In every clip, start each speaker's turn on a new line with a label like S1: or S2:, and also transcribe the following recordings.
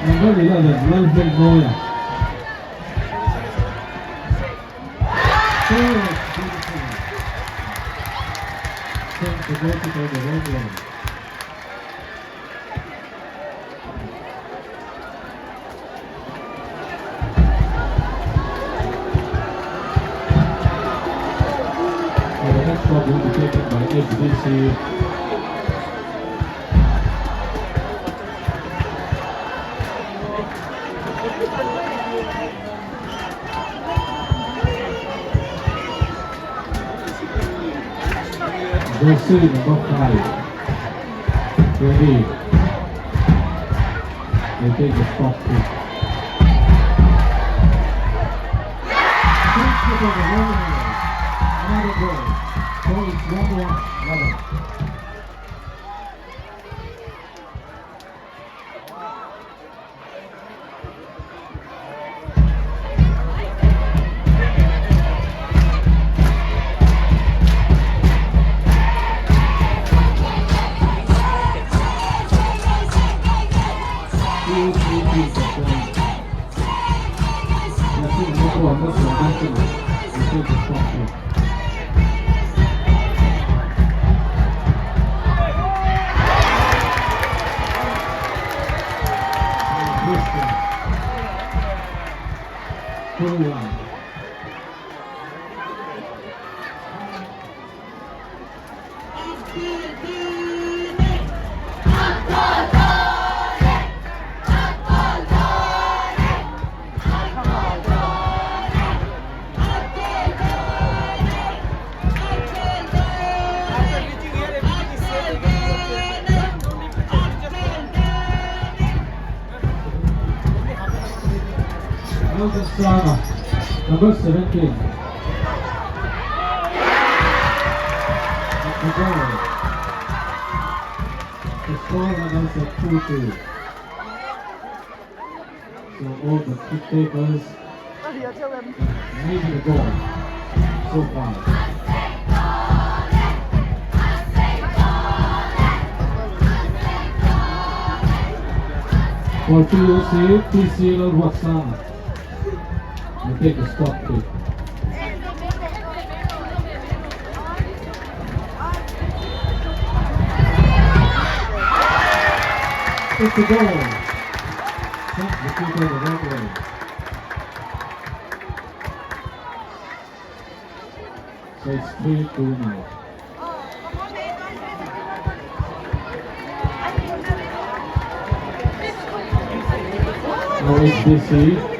S1: Number 11, Melvin Moya. Sent the goalkeeper the wrong way. The next shot will be taken by HBC. Jersey number 5. Ready. They take the stop kick. Another goal. So it's 1-1 level. Number 17. At the goal. The score runners at 2-2. So all the kick takers made the goal so far. For POC, TCL Waksana. They take a stop kick. It's the goal. Sent the keeper the right way. So it's 3-2 now. Now it's DC.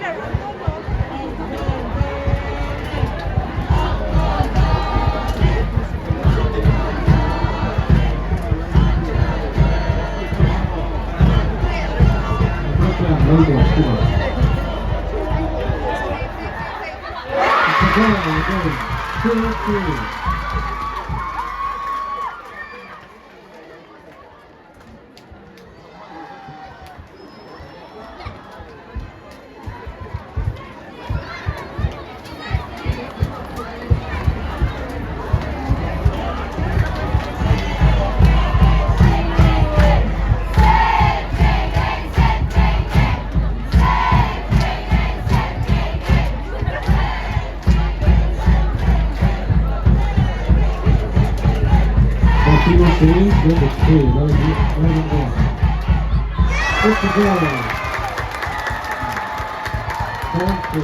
S1: It's the goal. 4-3.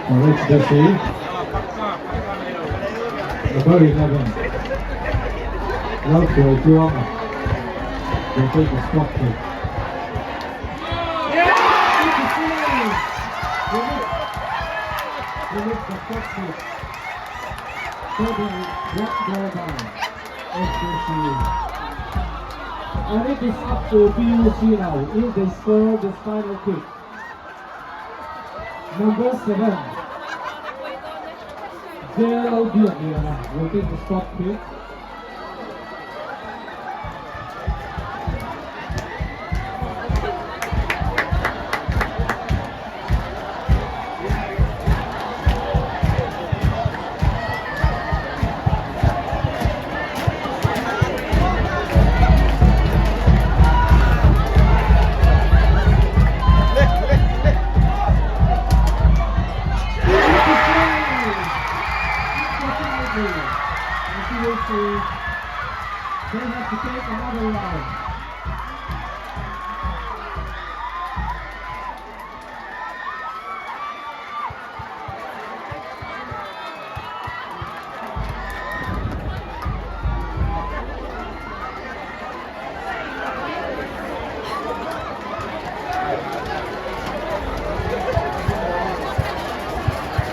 S1: Alright, Jesse. Number 11. Love for Juama. They take the stop kick. They make the stop kick. So they drop goal down. SJC. And it is up to PUC now if they score this final kick. Number 7. JLB will take the stop kick. They have to take another round.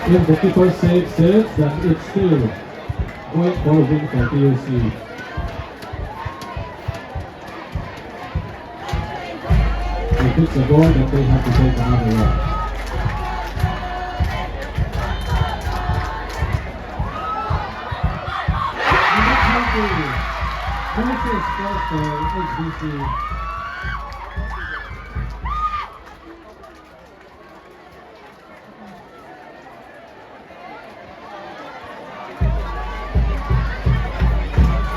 S1: If the keeper saves it, then it's still going for win for POC. If it's a goal, then they have to take another round. And that's how the finishes score for HBC.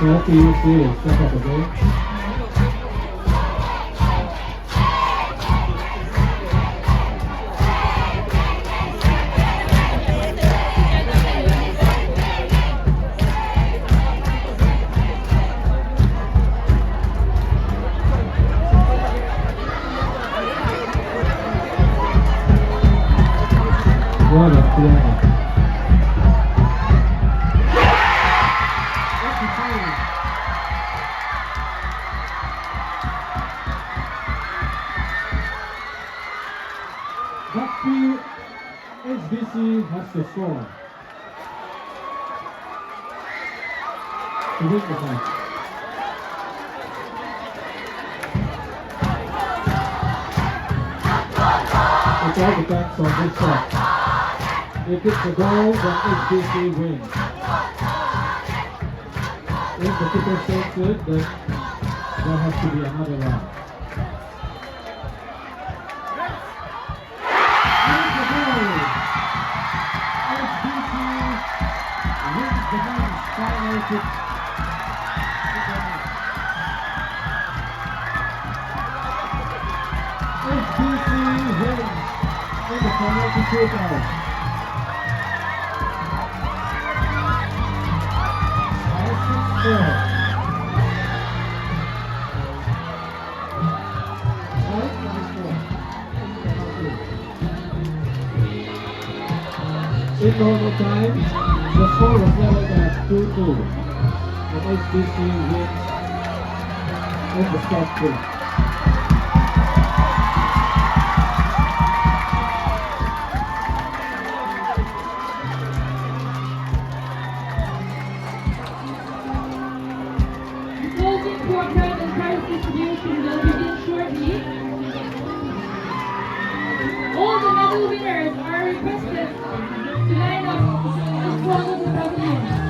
S1: So POC will step up again. What a play. That's a play. But HBC has to score to win the match. It all depends on this shot. If it's a goal, then HBC wins. If the keeper saves it, then there has to be another round. Here's the goal. HBC wins the match final to HBC wins in the penalty shootout. In normal time, the score was leveled at 2-2, and HBC wins in the stop play.
S2: Closing scorecard and prize distribution will begin shortly. All the medal winners are requested to line up in front of the pavilion.